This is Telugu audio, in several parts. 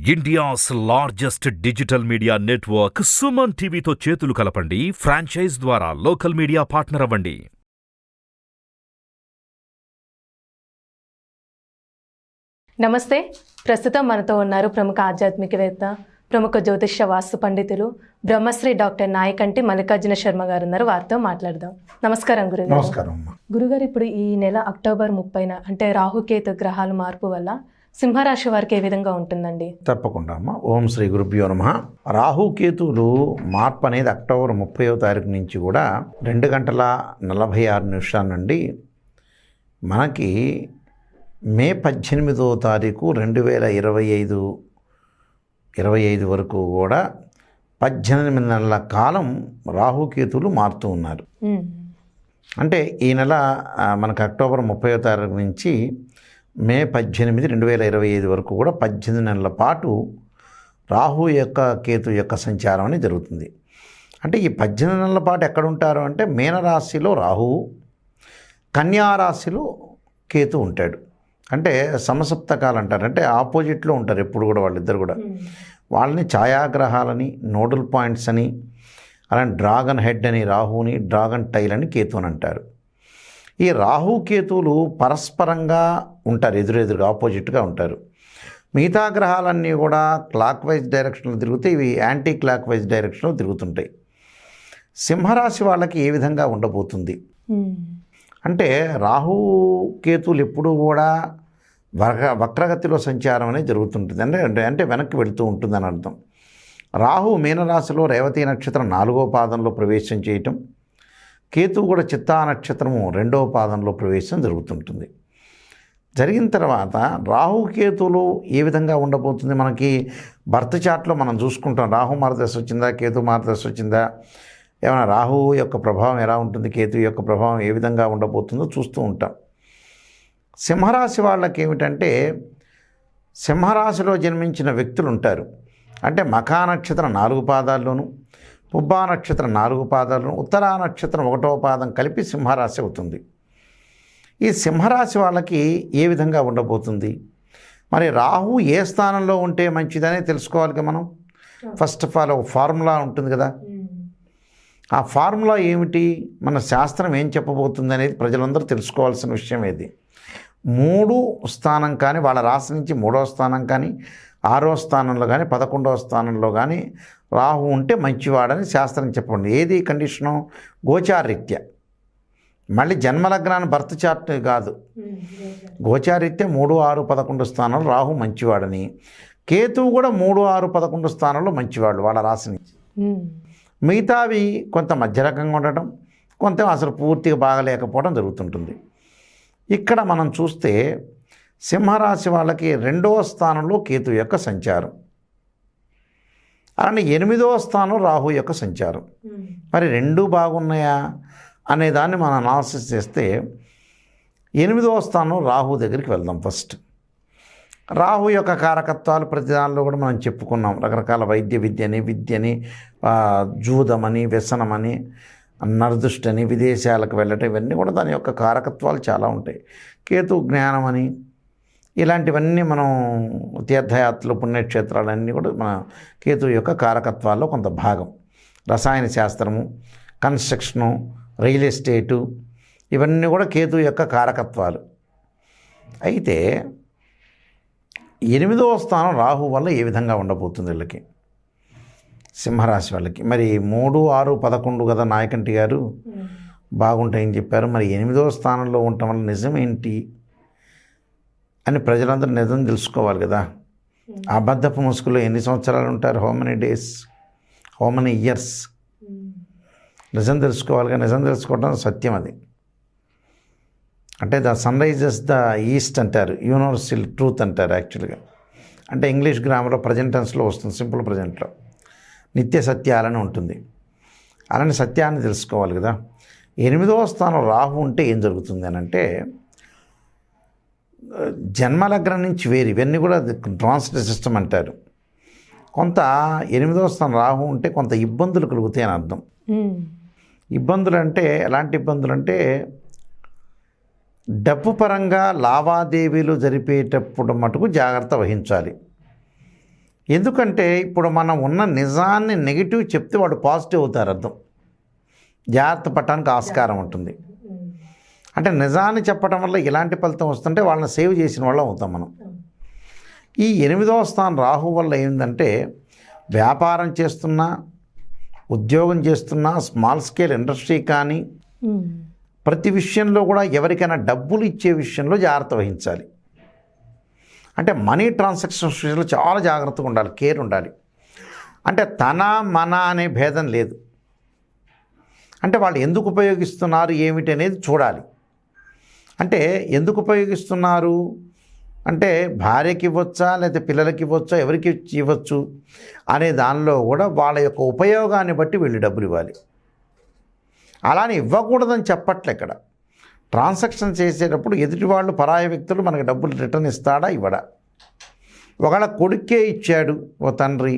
India's largest digital media network Suman టీవీతో చేతులు కలపండి. ఫ్రాంచైజ్ ద్వారా లోకల్ మీడియా పార్ట్నర్ అవ్వండి. నమస్తే. ప్రస్తుతం మనతో ఉన్నారు ప్రముఖ ఆధ్యాత్మికవేత్త, ప్రముఖ జ్యోతిష్య వాస్తు పండితులు బ్రహ్మశ్రీ డాక్టర్ నాయకంటి మల్లికార్జున శర్మ గారు ఉన్నారు. వారితో మాట్లాడదాం. నమస్కారం గురుగారు. నమస్కారం. గురుగారు, ఇప్పుడు ఈ నెల అక్టోబర్ 30న అంటే రాహుకేతు గ్రహాల మార్పు వల్ల సింహరాశి వారికి ఏ విధంగా ఉంటుందండి? తప్పకుండా అమ్మ. ఓం శ్రీ గురుభ్యో నమః. రాహుకేతువులు మార్పు అనేది అక్టోబర్ 30వ తారీఖు నుంచి కూడా 2:46 నుండి మనకి మే 18వ తారీఖు 2025 వరకు కూడా 18 నెలల కాలం రాహుకేతువులు మారుతూ ఉన్నారు. అంటే ఈ నెల మనకు అక్టోబర్ 30వ తారీఖు నుంచి మే 18, 2025 వరకు కూడా 18 నెలల పాటు రాహు యొక్క కేతు యొక్క సంచారం అనేది జరుగుతుంది. అంటే ఈ 18 నెలల పాటు ఎక్కడుంటారు అంటే మీనరాశిలో రాహువు, కన్యారాశిలో కేతు ఉంటాడు. అంటే సమసప్తకాలు అంటారు, అంటే ఆపోజిట్లో ఉంటారు ఎప్పుడు కూడా వాళ్ళిద్దరు కూడా. వాళ్ళని ఛాయాగ్రహాలని, నోడల్ పాయింట్స్ అని, అలానే డ్రాగన్ హెడ్ అని రాహుని, డ్రాగన్ టైల్ అని కేతుని అంటారు. ఈ రాహు కేతువులు పరస్పరంగా ఉంటారు, ఎదురెదురుగా ఆపోజిట్గా ఉంటారు. మిగతా గ్రహాలన్నీ కూడా క్లాక్ వైజ్ డైరెక్షన్లో తిరుగుతాయి, ఇవి యాంటీ క్లాక్ వైజ్ డైరెక్షన్లో తిరుగుతుంటాయి. సింహరాశి వాళ్ళకి ఏ విధంగా ఉండబోతుంది అంటే రాహు కేతువులు ఎప్పుడూ కూడా వక్రగతిలో సంచారం అనేది జరుగుతుంటుంది. అంటే వెనక్కి వెళుతూ ఉంటుందని అర్థం. రాహు మీనరాశిలో రేవతి నక్షత్రం 4వ పాదంలో ప్రవేశం చేయటం, కేతువు కూడా చిత్తా నక్షత్రము 2వ పాదంలో ప్రవేశం జరుగుతుంటుంది. జరిగిన తర్వాత రాహుకేతువులు ఏ విధంగా ఉండబోతుంది మనకి బర్త్ చార్ట్లో మనం చూసుకుంటాం. రాహు మార్గదర్శి వచ్చిందా, కేతు మార్గదర్శి వచ్చిందా, ఏమైనా రాహువు యొక్క ప్రభావం ఎలా ఉంటుంది, కేతు యొక్క ప్రభావం ఏ విధంగా ఉండబోతుందో చూస్తూ ఉంటాం. సింహరాశి వాళ్ళకి ఏమిటంటే సింహరాశిలో జన్మించిన వ్యక్తులు ఉంటారు. అంటే మఖా నక్షత్రం 4 పాదాల్లోనూ, పుబ్బా నక్షత్రం 4 పాదాలను, ఉత్తరా నక్షత్రం 1వ పాదం కలిపి సింహరాశి అవుతుంది. ఈ సింహరాశి వాళ్ళకి ఏ విధంగా ఉండబోతుంది, మరి రాహు ఏ స్థానంలో ఉంటే మంచిదని తెలుసుకోవాలి మనం. ఫస్ట్ ఆఫ్ ఆల్ ఒక ఫార్ములా ఉంటుంది కదా, ఆ ఫార్ములా ఏమిటి, మన శాస్త్రం ఏం చెప్పబోతుంది అనేది ప్రజలందరూ తెలుసుకోవాల్సిన విషయం ఏది. 3 స్థానం కానీ, వాళ్ళ రాశి నుంచి 3వ స్థానం కానీ, 6వ స్థానంలో కానీ, 11వ స్థానంలో కానీ రాహు ఉంటే మంచివాడని శాస్త్రం చెప్పండి. ఏది కండిషను? గోచారీత్యా, మళ్ళీ జన్మలగ్నాన్ని బర్త్ చార్ట్ కాదు, గోచారీత్యా 3, 6, 11 స్థానంలో రాహు మంచివాడని, కేతువు కూడా 3, 6, 11 స్థానంలో మంచివాడు వాళ్ళ రాశి నుంచి. మిగతావి కొంత మధ్య రకంగా ఉండటం, కొంత అసలు పూర్తిగా బాగలేకపోవడం జరుగుతుంటుంది. ఇక్కడ మనం చూస్తే సింహరాశి వాళ్ళకి 2వ స్థానంలో కేతు యొక్క సంచారం, అలానే 8వ స్థానం రాహు యొక్క సంచారం. మరి 2 బాగున్నాయా అనే దాన్ని మనం అనాలిసిస్ చేస్తే 8వ స్థానం రాహు దగ్గరికి వెళ్దాం. ఫస్ట్ రాహు యొక్క కారకత్వాలు ప్రతి దానిలో కూడా మనం చెప్పుకున్నాం. రకరకాల విద్యని జూదమని, వ్యసనమని, నరదృష్టని, విదేశాలకు వెళ్ళటం, ఇవన్నీ కూడా దాని యొక్క కారకత్వాలు చాలా ఉంటాయి. కేతు జ్ఞానమని, ఇలాంటివన్నీ మనం తీర్థయాత్రలు, పుణ్యక్షేత్రాలన్నీ కూడా మన కేతు యొక్క కారకత్వాల్లో కొంత భాగం. రసాయన శాస్త్రము, కన్స్ట్రక్షను, రియల్ ఎస్టేటు, ఇవన్నీ కూడా కేతు యొక్క కారకత్వాలు. అయితే 8వ స్థానం రాహు వల్ల ఏ విధంగా ఉండబోతుంది వీళ్ళకి, సింహరాశి వాళ్ళకి? మరి 3, 6, 11 కదా నాయకంటి గారు బాగుంటాయని చెప్పారు. మరి 8వ స్థానంలో ఉండటం వల్ల నిజం ఏంటి అని ప్రజలందరూ నిజం తెలుసుకోవాలి కదా. అబద్ధపు ముసుగులో ఎన్ని సంవత్సరాలు ఉంటారు? How many days, how many years? నిజం తెలుసుకోవాలిగా. నిజం తెలుసుకోవడం సత్యం. అది అంటే the sun rises the east అంటారు, యూనివర్సల్ ట్రూత్ అంటారు యాక్చువల్గా. అంటే ఇంగ్లీష్ గ్రామర్లో ప్రజెంట్ టెన్స్లో వస్తుంది, సింపుల్ ప్రజెంట్లో నిత్య సత్యాలని ఉంటుంది. అలానే సత్యాన్ని తెలుసుకోవాలి కదా. 8వ స్థానం రాహు ఉంటే ఏం జరుగుతుంది అని అంటే జన్మలగ్నం నుంచి వేరు, ఇవన్నీ కూడా ట్రాన్సిట్ సిస్టమ్ అంటారు. కొంత 8వ స్థానం రాహు ఉంటే కొంత ఇబ్బందులు కలుగుతాయి అని అర్థం. ఇబ్బందులు అంటే ఎలాంటి ఇబ్బందులు అంటే డబ్బు పరంగా లావాదేవీలు జరిపేటప్పుడు మటుకు జాగ్రత్త వహించాలి. ఎందుకంటే ఇప్పుడు మనం ఉన్న నిజాన్ని నెగిటివ్ చెప్తే వాడు పాజిటివ్ అవుతారు అర్థం. జాగ్రత్త పడటానికి ఆస్కారం ఉంటుంది. అంటే నిజాన్ని చెప్పడం వల్ల ఇలాంటి ఫలితం వస్తుంటే వాళ్ళని సేవ్ చేసిన వాళ్ళం అవుతాం మనం. ఈ 8వ స్థానం రాహు వల్ల ఏంటంటే వ్యాపారం చేస్తున్నా, ఉద్యోగం చేస్తున్నా, స్మాల్ స్కేల్ ఇండస్ట్రీ కానీ ప్రతి విషయంలో కూడా ఎవరికైనా డబ్బులు ఇచ్చే విషయంలో జాగ్రత్త వహించాలి. అంటే మనీ ట్రాన్సాక్షన్స్ విషయంలో చాలా జాగ్రత్తగా ఉండాలి, కేర్ ఉండాలి. అంటే తన మన అనే భేదం లేదు. అంటే వాళ్ళు ఎందుకు ఉపయోగిస్తున్నారు ఏమిటి అనేది చూడాలి. అంటే ఎందుకు ఉపయోగిస్తున్నారు అంటే భార్యకి ఇవ్వచ్చా లేకపోతే పిల్లలకి ఇవ్వచ్చా, ఎవరికి ఇవ్వచ్చు అనే దానిలో కూడా వాళ్ళ యొక్క ఉపయోగాన్ని బట్టి వీళ్ళు డబ్బులు ఇవ్వాలి. అలానే ఇవ్వకూడదని చెప్పట్లే. ఇక్కడ ట్రాన్సాక్షన్ చేసేటప్పుడు ఎదుటి వాళ్ళు పరాయ వ్యక్తులు మనకి డబ్బులు రిటర్న్ ఇస్తాడా ఇవ్వడా. ఒకవేళ కొడుకే ఇచ్చాడు ఓ తండ్రి,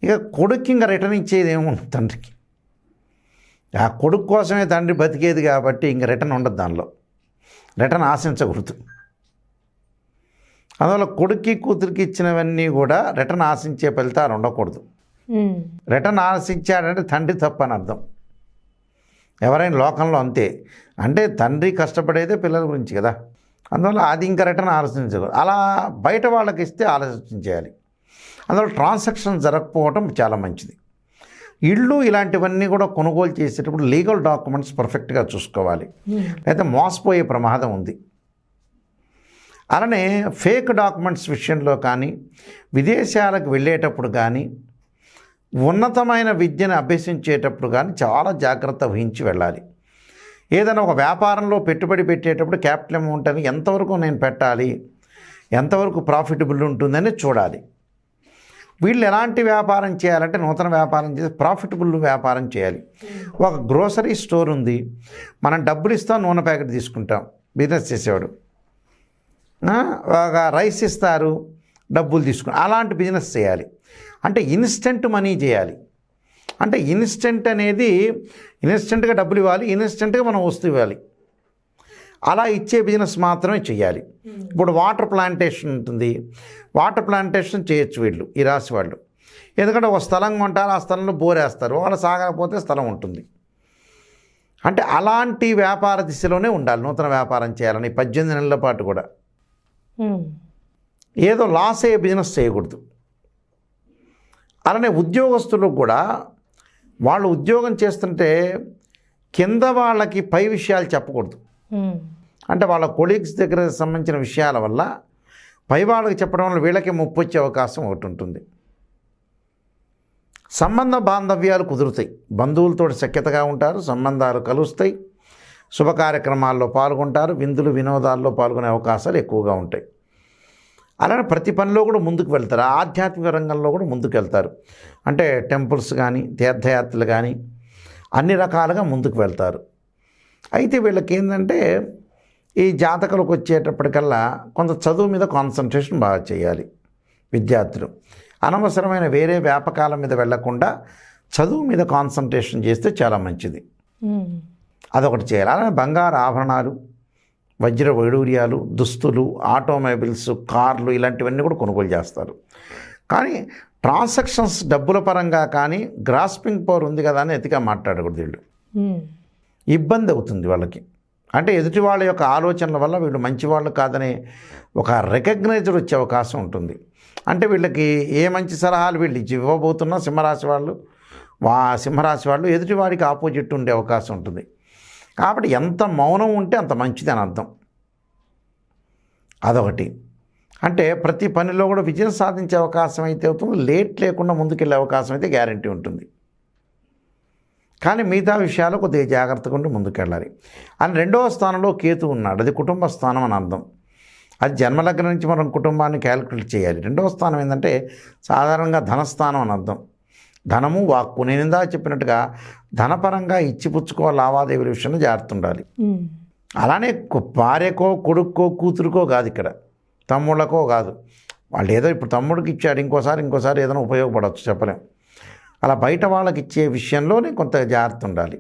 ఇక కొడుక్కి ఇంకా రిటర్న్ ఇచ్చేది ఏముంది తండ్రికి. ఆ కొడుకు కోసమే తండ్రి బతికేది కాబట్టి ఇంక రిటర్న్ ఉండదు, దానిలో రిటర్న్ ఆశించకూడదు. అందువల్ల కొడుక్కి కూతురికి ఇచ్చినవన్నీ కూడా రిటర్న్ ఆశించే ఫలితాలు ఉండకూడదు. రిటర్న్ ఆశించాడంటే తండ్రి తప్పు అని అర్థం. ఎవరైనా లోకంలో అంతే. అంటే తండ్రి కష్టపడేదే పిల్లల గురించి కదా, అందువల్ల అది ఇంకా రిటర్న్ ఆలోచించకూడదు. అలా బయట వాళ్ళకి ఇస్తే ఆలోచించేయాలి. అందువల్ల ట్రాన్సాక్షన్ జరగకపోవటం చాలా మంచిది. ఇళ్ళు ఇలాంటివన్నీ కూడా కొనుగోలు చేసేటప్పుడు లీగల్ డాక్యుమెంట్స్ పర్ఫెక్ట్గా చూసుకోవాలి, లేదా మోసపోయే ప్రమాదం ఉంది. అలానే ఫేక్ డాక్యుమెంట్స్ విషయంలో కానీ, విదేశాలకు వెళ్ళేటప్పుడు కానీ, ఉన్నతమైన విద్యను అభ్యసించేటప్పుడు కానీ చాలా జాగ్రత్త వహించి వెళ్ళాలి. ఏదైనా ఒక వ్యాపారంలో పెట్టుబడి పెట్టేటప్పుడు క్యాపిటల్ అమౌంట్ అని ఎంతవరకు నేను పెట్టాలి, ఎంతవరకు ప్రాఫిటబుల్ ఉంటుందని చూడాలి. వీళ్ళు ఎలాంటి వ్యాపారం చేయాలంటే నూతన వ్యాపారం చేసి ప్రాఫిటబుల్ వ్యాపారం చేయాలి. ఒక గ్రోసరీ స్టోర్ ఉంది, మనం డబ్బులు ఇస్తాం, నూనె ప్యాకెట్ తీసుకుంటాం బిజినెస్ చేసేవాడు. ఒక రైస్ ఇస్తారు, డబ్బులు తీసుకుని అలాంటి బిజినెస్ చేయాలి. అంటే ఇన్స్టెంట్ మనీ చేయాలి. అంటే ఇన్స్టెంట్ అనేది ఇన్స్టెంట్గా డబ్బులు ఇవ్వాలి, ఇన్స్టెంట్గా మనం వస్తువు ఇవ్వాలి. అలా ఇచ్చే బిజినెస్ మాత్రమే చేయాలి. ఇప్పుడు వాటర్ ప్లాంటేషన్ ఉంటుంది, వాటర్ ప్లాంటేషన్ చేయొచ్చు వీళ్ళు, ఈ రాశి వాళ్ళు. ఎందుకంటే ఒక స్థలం కొంటారు, ఆ స్థలంలో బోరేస్తారు, వాళ్ళు సాగకపోతే స్థలం ఉంటుంది. అంటే అలాంటి వ్యాపార దిశలోనే ఉండాలి నూతన వ్యాపారం చేయాలని 18 నెలల పాటు కూడా. ఏదో లాస్ అయ్యే బిజినెస్ చేయకూడదు. అలానే ఉద్యోగస్తులకు కూడా వాళ్ళు ఉద్యోగం చేస్తుంటే కింద వాళ్ళకి పై విషయాలు చెప్పకూడదు. అంటే వాళ్ళ కొలీగ్స్ దగ్గర సంబంధించిన విషయాల వల్ల పై వాళ్ళకి చెప్పడం వల్ల వీళ్ళకి ముప్పు వచ్చే అవకాశం ఒకటి ఉంటుంది. సంబంధ బాంధవ్యాలు కుదురుతాయి, బంధువులతో సఖ్యతగా ఉంటారు, సంబంధాలు కలుస్తాయి, శుభ కార్యక్రమాల్లో పాల్గొంటారు, విందులు వినోదాల్లో పాల్గొనే అవకాశాలు ఎక్కువగా ఉంటాయి. అలానే ప్రతి పనిలో కూడా ముందుకు వెళ్తారు, ఆధ్యాత్మిక రంగంలో కూడా ముందుకు వెళ్తారు. అంటే టెంపుల్స్ కానీ, తీర్థయాత్రలు కానీ అన్ని రకాలుగా ముందుకు వెళ్తారు. అయితే వీళ్ళకి ఏంటంటే ఈ జాతకాలకు వచ్చేటప్పటికల్లా కొంత చదువు మీద కాన్సన్ట్రేషన్ బాగా చేయాలి విద్యార్థులు. అనవసరమైన వేరే వ్యాపకాల మీద వెళ్లకుండా చదువు మీద కాన్సన్ట్రేషన్ చేస్తే చాలా మంచిది. అదొకటి చేయాలి. అలానే బంగారు ఆభరణాలు, వజ్ర వైడూర్యాలు, దుస్తులు, ఆటోమొబైల్స్, కార్లు ఇలాంటివన్నీ కూడా కొనుగోలు చేస్తారు. కానీ ట్రాన్సాక్షన్స్ డబ్బుల పరంగా కానీ గ్రాస్పింగ్ పవర్ ఉంది కదా అని ఎతిగా మాట్లాడకూడదు. వీళ్ళు ఇబ్బంది అవుతుంది వాళ్ళకి. అంటే ఎదుటి వాళ్ళ యొక్క ఆలోచనల వల్ల వీళ్ళు మంచివాళ్ళు కాదనే ఒక రికగ్నైజర్ వచ్చే అవకాశం ఉంటుంది. అంటే వీళ్ళకి ఏ మంచి సలహాలు వీళ్ళు ఇవ్వబోతున్నా సింహరాశి వాళ్ళు ఎదుటివాడికి ఆపోజిట్ ఉండే అవకాశం ఉంటుంది. కాబట్టి ఎంత మౌనం ఉంటే అంత మంచిది అని అర్థం. అదొకటి. అంటే ప్రతి పనిలో కూడా విజయం సాధించే అవకాశం అయితే అవుతుంది, లేట్ లేకుండా ముందుకెళ్ళే అవకాశం అయితే గ్యారంటీ ఉంటుంది. కానీ మిగతా విషయాలు కొద్దిగా జాగ్రత్తగా ఉండి ముందుకెళ్ళాలి. అని 2వ స్థానంలో కేతు ఉన్నాడు, అది కుటుంబ స్థానం అని అర్థం. అది జన్మలగ్నం నుంచి మనం కుటుంబాన్ని క్యాలిక్యులేట్ చేయాలి. 2వ స్థానం ఏంటంటే సాధారణంగా ధనస్థానం అని అర్థం. ధనము, వాక్కు. నేను ఇందా చెప్పినట్టుగా ధనపరంగా ఇచ్చిపుచ్చుకో లావాదేవీల విషయంలో జాగ్రత్త ఉండాలి. అలానే భార్యకో, కొడుక్కో, కూతురుకో కాదు, ఇక్కడ తమ్ముళ్ళకో కాదు. వాళ్ళు ఏదో ఇప్పుడు తమ్ముడికి ఇచ్చాడు, ఇంకోసారి ఏదైనా ఉపయోగపడవచ్చు, చెప్పలేం. అలా బయట వాళ్ళకి ఇచ్చే విషయంలోనే కొంత జాగ్రత్త ఉండాలి.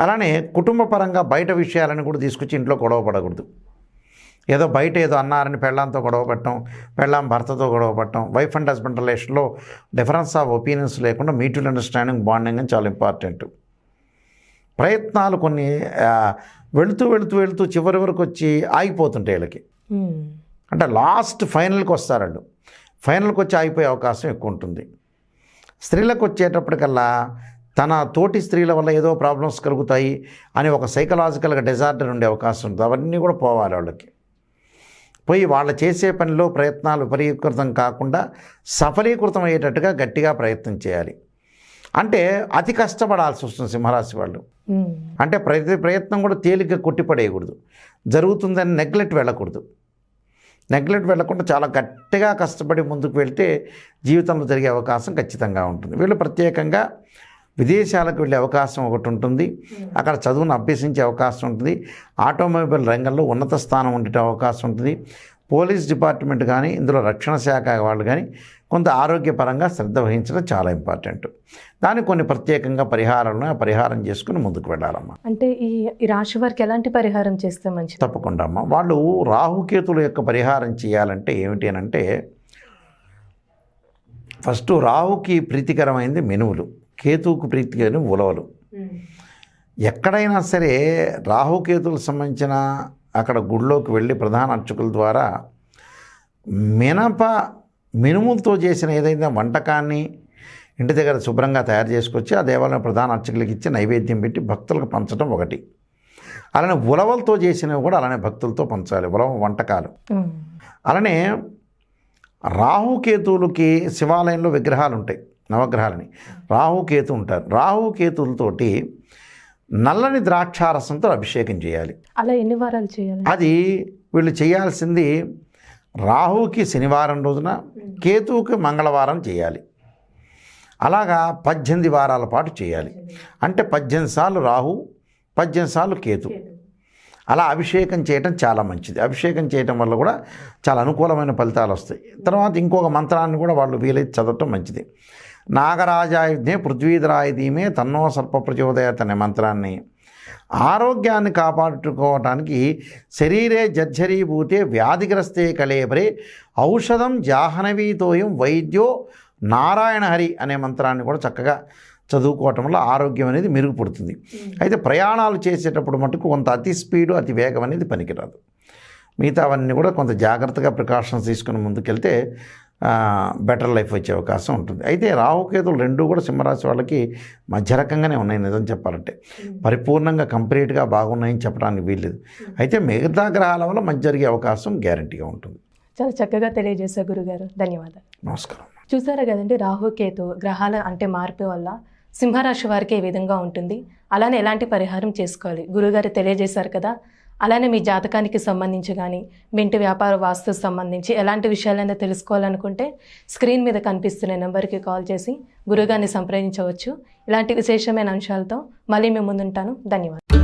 అలానే కుటుంబ పరంగా బయట విషయాలను కూడా తీసుకొచ్చి ఇంట్లో గొడవ పడకూడదు. ఏదో బయట ఏదో అన్నారని పెళ్ళాంతో గొడవ పెట్టడం, పెళ్ళాం భర్తతో గొడవ పెట్టడం, వైఫ్ అండ్ హస్బెండ్ రిలేషన్లో డిఫరెన్స్ ఆఫ్ ఒపీనియన్స్ లేకుండా మ్యూచువల్ అండర్స్టాండింగ్, బాండింగ్ అని చాలా ఇంపార్టెంట్. ప్రయత్నాలు కొన్ని వెళుతూ వెళుతూ వెళుతూ చివరి వరకు వచ్చి ఆగిపోతుంటాయి వీళ్ళకి. అంటే లాస్ట్ ఫైనల్కి వస్తారు వాళ్ళు. ఫైనల్కి వచ్చి ఆగిపోయే అవకాశం ఎక్కువ ఉంటుంది. స్త్రీలకు వచ్చేటప్పటికల్లా తన తోటి స్త్రీల వల్ల ఏదో ప్రాబ్లమ్స్ కలుగుతాయి అని ఒక సైకలాజికల్గా డిజార్డర్ ఉండే అవకాశం ఉంటుంది. అవన్నీ కూడా పోవాలి వాళ్ళకి. పోయి వాళ్ళు చేసే పనిలో ప్రయత్నాలు విపరీకృతం కాకుండా సఫలీకృతం అయ్యేటట్టుగా గట్టిగా ప్రయత్నం చేయాలి. అంటే అతి కష్టపడాల్సి వస్తుంది సింహరాశి వాళ్ళు. అంటే ప్రతి ప్రయత్నం కూడా తేలిగ్గా కొట్టిపడేయకూడదు, జరుగుతుందని నెగ్లెక్ట్ వెళ్ళకూడదు. నెగ్లెక్ట్ వెళ్ళకుండా చాలా గట్టిగా కష్టపడి ముందుకు వెళ్తే జీవితంలో జరిగే అవకాశం ఖచ్చితంగా ఉంటుంది. వీళ్ళు ప్రత్యేకంగా విదేశాలకు వెళ్ళే అవకాశం ఒకటి ఉంటుంది. అక్కడ చదువును అభ్యసించే అవకాశం ఉంటుంది. ఆటోమొబైల్ రంగంలో ఉన్నత స్థానం ఉండే అవకాశం ఉంటుంది. పోలీస్ డిపార్ట్మెంట్ కానీ, ఇందులో రక్షణ శాఖ వాళ్ళు కానీ కొంత ఆరోగ్యపరంగా శ్రద్ధ వహించడం చాలా ఇంపార్టెంట్. దానికి కొన్ని ప్రత్యేకంగా పరిహారం చేసుకుని ముందుకు వెళ్ళాలమ్మా. అంటే ఈ రాశి వారికి ఎలాంటి పరిహారం చేస్తే మంచిది? తప్పకుండా అమ్మా. వాళ్ళు రాహుకేతుల యొక్క పరిహారం చేయాలంటే ఏమిటి అని అంటే, ఫస్ట్ రాహుకి ప్రీతికరమైనది మినువులు, కేతువుకు ప్రీతికరమైన ఉలవలు. ఎక్కడైనా సరే రాహుకేతువులకు సంబంధించిన అక్కడ గుడిలోకి వెళ్ళి ప్రధాన అర్చకుల ద్వారా మినుములతో చేసిన ఏదైనా వంటకాన్ని ఇంటి దగ్గర శుభ్రంగా తయారు చేసుకొచ్చి ఆ దేవాలయం ప్రధాన అర్చకులకి ఇచ్చి నైవేద్యం పెట్టి భక్తులకు పంచడం ఒకటి. అలానే ఉలవలతో చేసినవి కూడా అలానే భక్తులతో పంచాలి, ఉలవ వంటకాలు. అలానే రాహుకేతువులకి శివాలయంలో విగ్రహాలు ఉంటాయి, నవగ్రహాలని. రాహుకేతు ఉంటారు. రాహుకేతువులతోటి నల్లని ద్రాక్షారసంతో అభిషేకం చేయాలి. అలా ఎన్ని వారాలు చేయాలి? అది వీళ్ళు చేయాల్సింది రాహుకి శనివారం రోజున, కేతువుకి మంగళవారం చేయాలి. అలాగా 18 వారాల పాటు చేయాలి. అంటే 18 సార్లు రాహు, 18 సార్లు కేతు. అలా అభిషేకం చేయటం చాలా మంచిది. అభిషేకం చేయటం వల్ల కూడా చాలా అనుకూలమైన ఫలితాలు వస్తాయి. తర్వాత ఇంకొక మంత్రాన్ని కూడా వాళ్ళు వీలైతే చదవటం మంచిది. నాగరాజాయుధే పృథ్వీధరాయుధీమే తన్నో సర్ప ప్రచోదయాత్ అనే మంత్రాన్ని ఆరోగ్యాన్ని కాపాడుకోవటానికి శరీరే జర్జరీభూతే వ్యాధిగ్రస్తే కళేబరే ఔషధం జాహ్నవీతోయం వైద్యో నారాయణ హరి అనే మంత్రాన్ని కూడా చక్కగా చదువుకోవటం వల్ల ఆరోగ్యం అనేది మెరుగుపడుతుంది. అయితే ప్రయాణాలు చేసేటప్పుడు మటుకు కొంత అతి స్పీడు, అతి వేగం అనేది పనికిరాదు. మిగతావన్నీ కూడా కొంత జాగ్రత్తగా ప్రికాషన్స్ తీసుకుని ముందుకెళ్తే బెటర్ లైఫ్ వచ్చే అవకాశం ఉంటుంది. అయితే రాహుకేతులు రెండూ కూడా సింహరాశి వాళ్ళకి మధ్య రకంగానే ఉన్నాయి. నిజం చెప్పాలంటే పరిపూర్ణంగా కంప్లీట్గా బాగున్నాయని చెప్పడానికి వీల్లేదు. అయితే మిగతా గ్రహాల వల్ల మంచి జరిగే అవకాశం గ్యారంటీగా ఉంటుంది. చాలా చక్కగా తెలియజేశారు గురుగారు, ధన్యవాదాలు. నమస్కారం. చూసారా కదండి, రాహుకేతు గ్రహాల అంటే మార్పు వల్ల సింహరాశి వారికి ఏ విధంగా ఉంటుంది, అలానే ఎలాంటి పరిహారం చేసుకోవాలి గురుగారు తెలియజేశారు కదా. అలానే మీ జాతకానికి సంబంధించి కానీ, మీ ఇంటి వ్యాపార వాస్తుకు సంబంధించి ఎలాంటి విషయాలైనా తెలుసుకోవాలనుకుంటే స్క్రీన్ మీద కనిపిస్తున్న నెంబర్కి కాల్ చేసి గురుగారిని సంప్రదించవచ్చు. ఇలాంటి విశేషమైన అంశాలతో మళ్ళీ మేము ముందుంటాను. ధన్యవాదాలు.